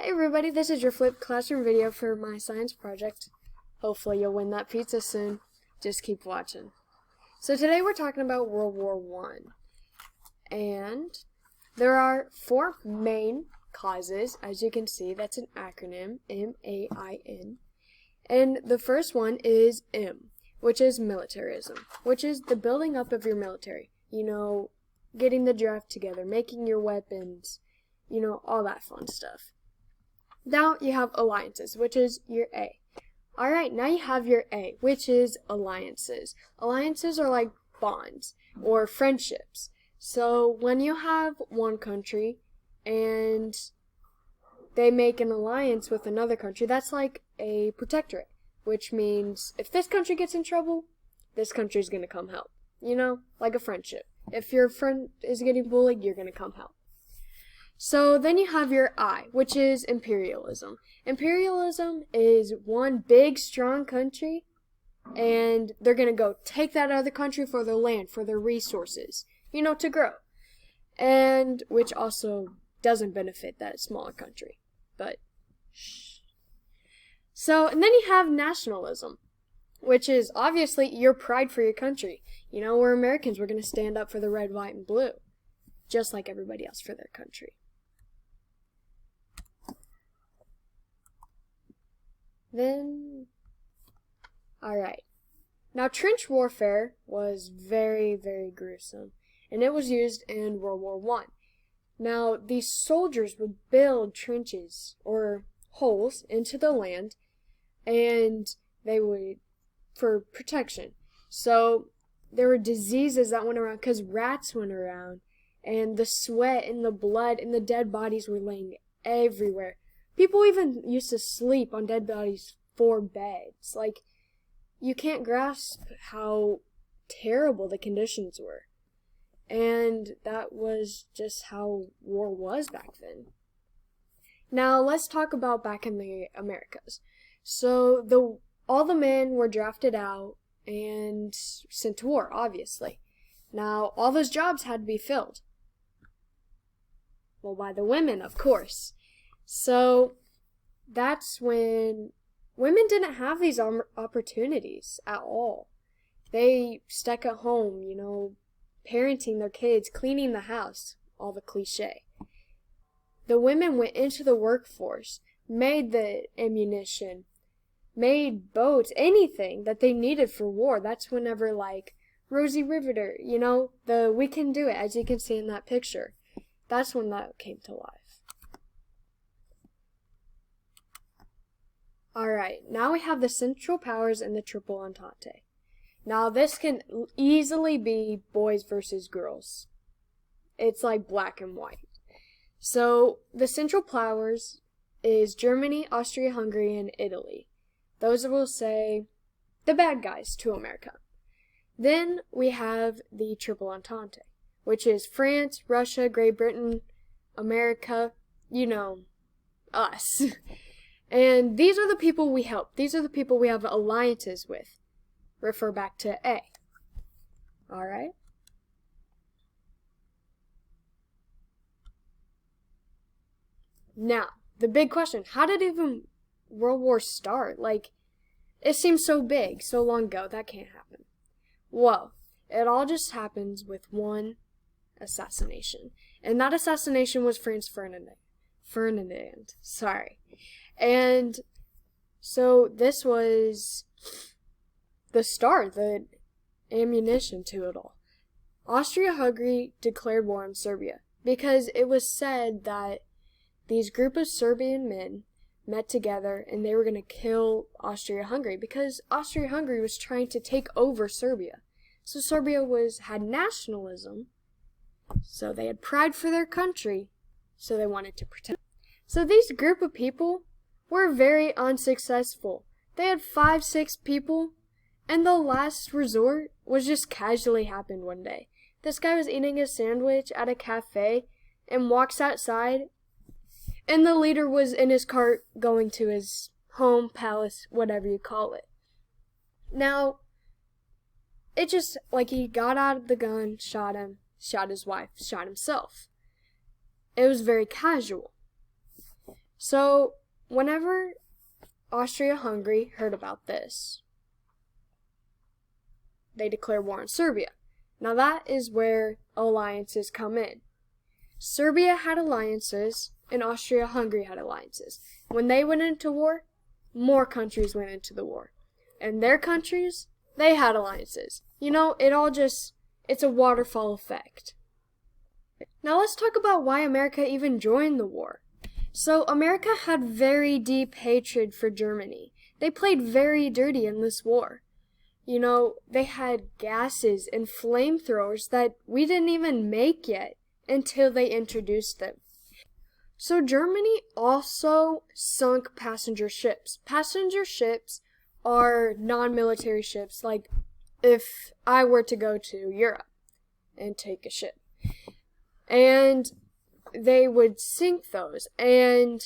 Hey everybody, this is your flipped classroom video for my science project. Hopefully you'll win that pizza soon. Just keep watching. So today we're talking about World War I. And there are four main causes. As you can see, that's an acronym, M-A-I-N. And the first one is M, which is militarism, which is the building up of your military. You know, getting the draft together, making your weapons, all that fun stuff. Now you have alliances, which is your A. Alright, now you have your A, which is alliances. Alliances are like bonds or friendships. So when you have one country and they make an alliance with another country, that's like a protectorate, which means if this country gets in trouble, this country is going to come help. Like a friendship. If your friend is getting bullied, you're going to come help. So then you have your I, which is imperialism. Imperialism is one big, strong country, and they're going to go take that other country for their land, for their resources, to grow. And which also doesn't benefit that smaller country. But, shh. So, and then you have nationalism, which is obviously your pride for your country. We're Americans, we're going to stand up for the red, white, and blue, just like everybody else for their country. Alright. Now, trench warfare was very, very gruesome, and it was used in World War I. Now, these soldiers would build trenches, or holes, into the land, and they would, for protection. So, there were diseases that went around, because rats went around, and the sweat and the blood and the dead bodies were laying everywhere. People even used to sleep on dead bodies for beds. Like, you can't grasp how terrible the conditions were. And that was just how war was back then. Now, let's talk about back in the Americas. So, all the men were drafted out and sent to war, obviously. Now, all those jobs had to be filled. Well, by the women, of course. So, that's when women didn't have these opportunities at all. They stuck at home, parenting their kids, cleaning the house, all the cliche. The women went into the workforce, made the ammunition, made boats, anything that they needed for war. That's whenever, like, Rosie Riveter, the We Can Do It, as you can see in that picture. That's when that came to life. Alright, now we have the Central Powers and the Tripleentendre. Now this can easily be boys versus girls. It's like black and white. So the Central Powers is Germany, Austria-Hungary, and Italy. Those will say the bad guys to America. Then we have the Tripleentendre, which is France, Russia, Great Britain, America, us. And these are the people we help. These are the people we have alliances with. Refer back to A. Alright? Now, the big question, how did even World War start? Like, it seems so big, so long ago, that can't happen. Well, it all just happens with one assassination. And that assassination was Franz Ferdinand. Sorry. And so this was the start, the ammunition to it all. Austria-Hungary declared war on Serbia because it was said that these group of Serbian men met together and they were going to kill Austria-Hungary because Austria-Hungary was trying to take over Serbia. So Serbia had nationalism, so they had pride for their country, so they wanted to protect. So these group of people were very unsuccessful. They had 5-6 people, and the last resort was just casually happened one day. This guy was eating a sandwich at a cafe and walks outside, and the leader was in his cart going to his home, palace, whatever you call it. Now, it just, like, he got out of the gun, shot him, shot his wife, shot himself. It was very casual. So, whenever Austria-Hungary heard about this, they declared war on Serbia. Now that is where alliances come in. Serbia had alliances, and Austria-Hungary had alliances. When they went into war, more countries went into the war. And their countries, they had alliances. It's a waterfall effect. Now let's talk about why America even joined the war. So America had very deep hatred for Germany. They played very dirty in this war. They had gases and flamethrowers that we didn't even make yet until they introduced them. So Germany also sunk passenger ships. Passenger ships are non-military ships, like if I were to go to Europe and take a ship. And they would sink those. And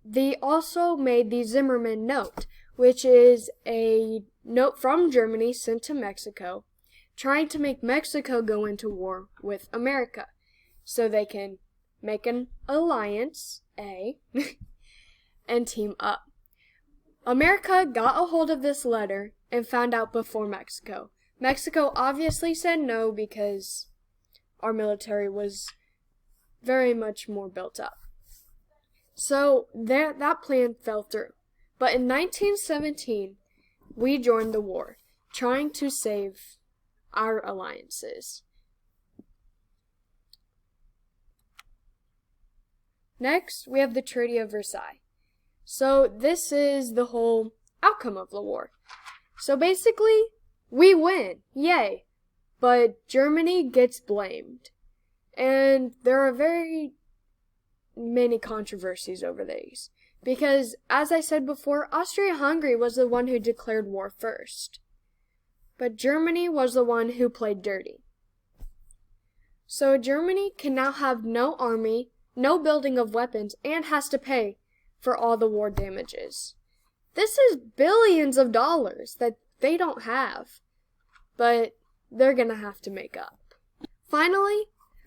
they also made the Zimmermann Note, which is a note from Germany sent to Mexico, trying to make Mexico go into war with America so they can make an alliance, and team up. America got a hold of this letter and found out before Mexico. Mexico obviously said no because our military was very much more built up. So that plan fell through. But in 1917, we joined the war, trying to save our alliances. Next, we have the Treaty of Versailles. So this is the whole outcome of the war. So basically, we win, yay, but Germany gets blamed. And there are very many controversies over these. Because, as I said before, Austria-Hungary was the one who declared war first. But Germany was the one who played dirty. So Germany can now have no army, no building of weapons, and has to pay for all the war damages. This is billions of dollars that they don't have, but they're gonna have to make up. Finally,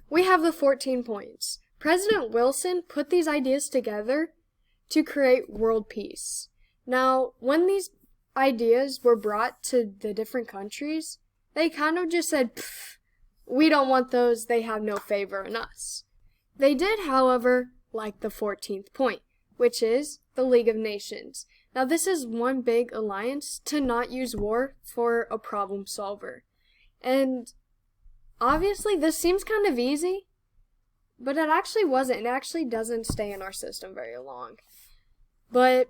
we have the 14 points. President Wilson put these ideas together to create world peace. Now, when these ideas were brought to the different countries, they kind of just said, we don't want those, they have no favor in us. They did, however, like the 14th point, which is the League of Nations. Now, this is one big alliance to not use war for a problem solver. And obviously, this seems kind of easy, but it actually wasn't. It actually doesn't stay in our system very long. But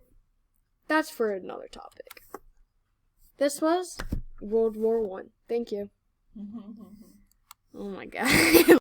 that's for another topic. This was World War I. Thank you. Oh my God.